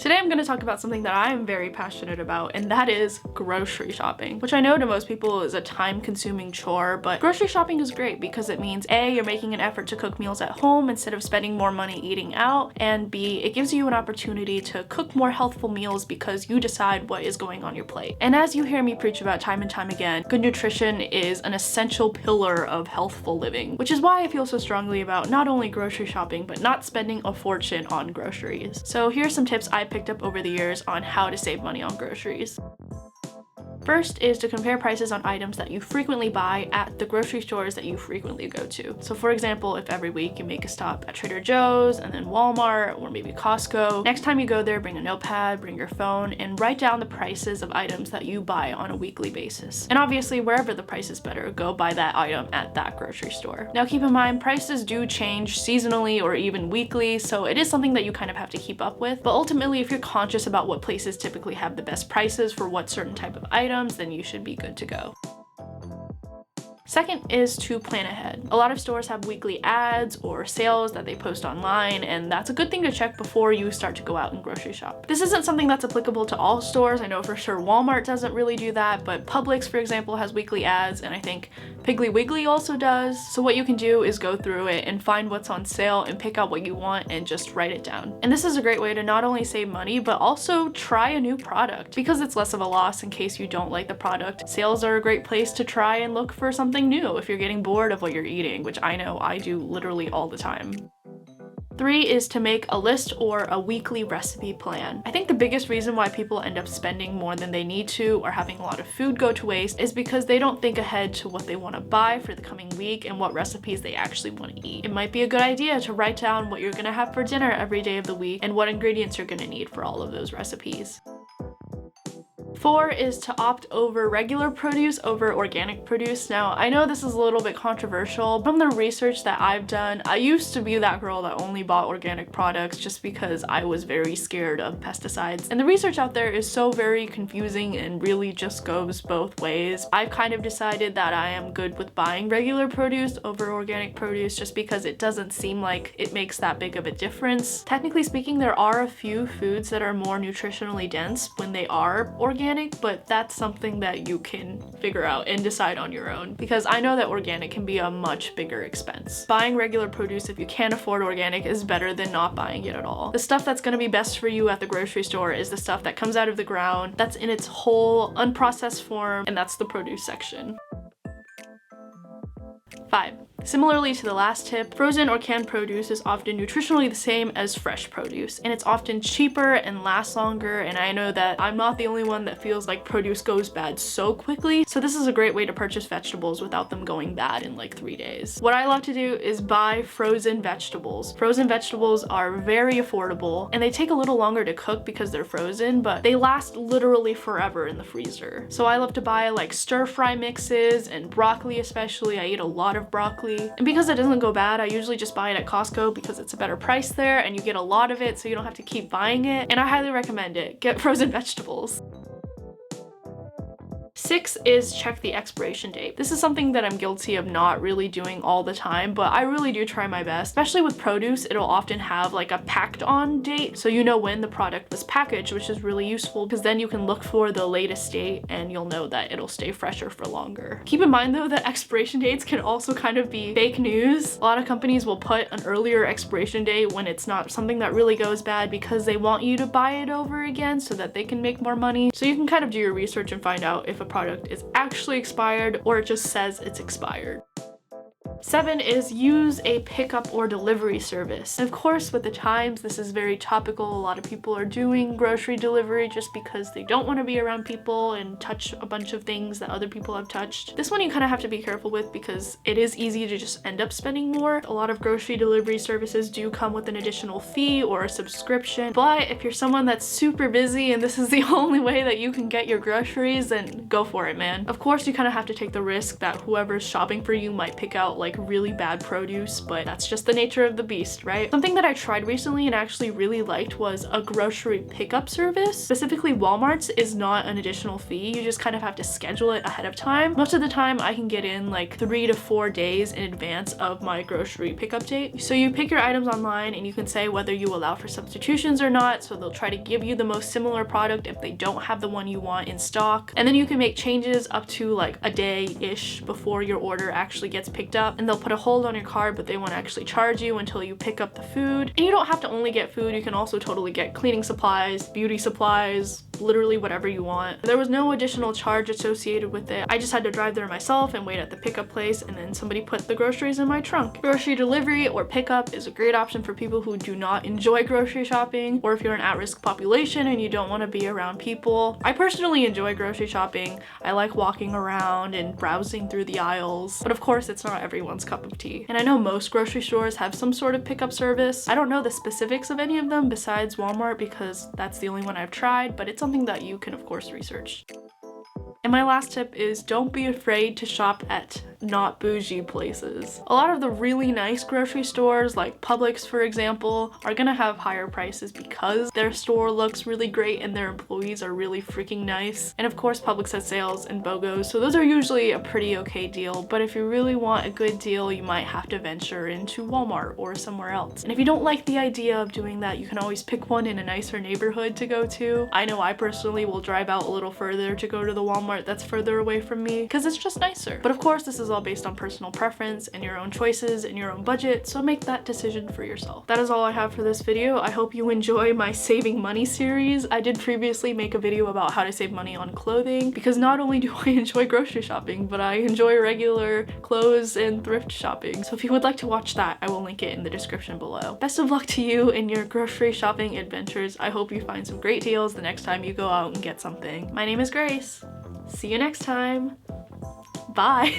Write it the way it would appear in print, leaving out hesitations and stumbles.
Today I'm going to talk about something that I am very passionate about, and that is grocery shopping, which I know to most people is a time-consuming chore, but grocery shopping is great because it means A, you're making an effort to cook meals at home instead of spending more money eating out, and B, it gives you an opportunity to cook more healthful meals because you decide what is going on your plate. And as you hear me preach about time and time again, good nutrition is an essential pillar of healthful living, which is why I feel so strongly about not only grocery shopping, but not spending a fortune on groceries. So here's some tips I picked up over the years on how to save money on groceries. First is to compare prices on items that you frequently buy at the grocery stores that you frequently go to. So for example, if every week you make a stop at Trader Joe's and then Walmart or maybe Costco, next time you go there, bring a notepad, bring your phone, and write down the prices of items that you buy on a weekly basis. And obviously, wherever the price is better, go buy that item at that grocery store. Now keep in mind, prices do change seasonally or even weekly, so it is something that you kind of have to keep up with. But ultimately, if you're conscious about what places typically have the best prices for what certain type of items, then you should be good to go. Second is to plan ahead. A lot of stores have weekly ads or sales that they post online, and that's a good thing to check before you start to go out and grocery shop. This isn't something that's applicable to all stores. I know for sure Walmart doesn't really do that, but Publix, for example, has weekly ads, and I think Piggly Wiggly also does. So what you can do is go through it and find what's on sale and pick out what you want and just write it down. And this is a great way to not only save money, but also try a new product because it's less of a loss in case you don't like the product. Sales are a great place to try and look for something new if you're getting bored of what you're eating, which I know I do literally all the time. 3 is to make a list or a weekly recipe plan. I think the biggest reason why people end up spending more than they need to or having a lot of food go to waste is because they don't think ahead to what they want to buy for the coming week and what recipes they actually want to eat. It might be a good idea to write down what you're going to have for dinner every day of the week and what ingredients you're going to need for all of those recipes. 4 is to opt over regular produce over organic produce. Now, I know this is a little bit controversial. From the research that I've done, I used to be that girl that only bought organic products just because I was very scared of pesticides. And the research out there is so very confusing and really just goes both ways. I've kind of decided that I am good with buying regular produce over organic produce just because it doesn't seem like it makes that big of a difference. Technically speaking, there are a few foods that are more nutritionally dense when they are organic, but that's something that you can figure out and decide on your own because I know that organic can be a much bigger expense. Buying regular produce if you can't afford organic is better than not buying it at all. The stuff that's going to be best for you at the grocery store is the stuff that comes out of the ground, that's in its whole unprocessed form, and that's the produce section. 5. Similarly to the last tip, frozen or canned produce is often nutritionally the same as fresh produce, and it's often cheaper and lasts longer, and I know that I'm not the only one that feels like produce goes bad so quickly, so this is a great way to purchase vegetables without them going bad in like 3 days. What I love to do is buy frozen vegetables. Frozen vegetables are very affordable, and they take a little longer to cook because they're frozen, but they last literally forever in the freezer. So I love to buy like stir-fry mixes and broccoli especially. I eat a lot of broccoli. And because it doesn't go bad, I usually just buy it at Costco because it's a better price there and you get a lot of it so you don't have to keep buying it. And I highly recommend it. Get frozen vegetables. 6 is check the expiration date. This is something that I'm guilty of not really doing all the time, but I really do try my best. Especially with produce, it'll often have like a packed on date, so you know when the product was packaged, which is really useful because then you can look for the latest date and you'll know that it'll stay fresher for longer. Keep in mind though that expiration dates can also kind of be fake news. A lot of companies will put an earlier expiration date when it's not something that really goes bad because they want you to buy it over again so that they can make more money. So you can kind of do your research and find out if a product is actually expired or it just says it's expired. 7 is use a pickup or delivery service. And of course, with the times, this is very topical. A lot of people are doing grocery delivery just because they don't want to be around people and touch a bunch of things that other people have touched. This one you kind of have to be careful with because it is easy to just end up spending more. A lot of grocery delivery services do come with an additional fee or a subscription. But if you're someone that's super busy and this is the only way that you can get your groceries, then go for it, man. Of course, you kind of have to take the risk that whoever's shopping for you might pick out like like really bad produce, but that's just the nature of the beast, right? Something that I tried recently and actually really liked was a grocery pickup service. Specifically, Walmart's is not an additional fee. You just kind of have to schedule it ahead of time. Most of the time I can get in like 3 to 4 days in advance of my grocery pickup date. So you pick your items online and you can say whether you allow for substitutions or not. So they'll try to give you the most similar product if they don't have the one you want in stock. And then you can make changes up to like a day-ish before your order actually gets picked up, and they'll put a hold on your card, but they won't actually charge you until you pick up the food. And you don't have to only get food, you can also totally get cleaning supplies, beauty supplies, literally whatever you want. There was no additional charge associated with it. I just had to drive there myself and wait at the pickup place, and then somebody put the groceries in my trunk. Grocery delivery or pickup is a great option for people who do not enjoy grocery shopping, or if you're an at-risk population and you don't want to be around people. I personally enjoy grocery shopping. I like walking around and browsing through the aisles, but of course it's not everyone's cup of tea. And I know most grocery stores have some sort of pickup service. I don't know the specifics of any of them besides Walmart because that's the only one I've tried, but it's something that you can of course research. And my last tip is don't be afraid to shop at not bougie places. A lot of the really nice grocery stores like Publix, for example, are gonna have higher prices because their store looks really great and their employees are really freaking nice. And of course Publix has sales and BOGOs, so those are usually a pretty okay deal. But if you really want a good deal, you might have to venture into Walmart or somewhere else. And if you don't like the idea of doing that, you can always pick one in a nicer neighborhood to go to. I know I personally will drive out a little further to go to the Walmart that's further away from me because it's just nicer. But of course this is all based on personal preference and your own choices and your own budget, so make that decision for yourself. That is all I have for this video. I hope you enjoy my saving money series. I did previously make a video about how to save money on clothing because not only do I enjoy grocery shopping, but I enjoy regular clothes and thrift shopping. So if you would like to watch that, I will link it in the description below. Best of luck to you in your grocery shopping adventures. I hope you find some great deals the next time you go out and get something. My name is Grace. See you next time. Bye.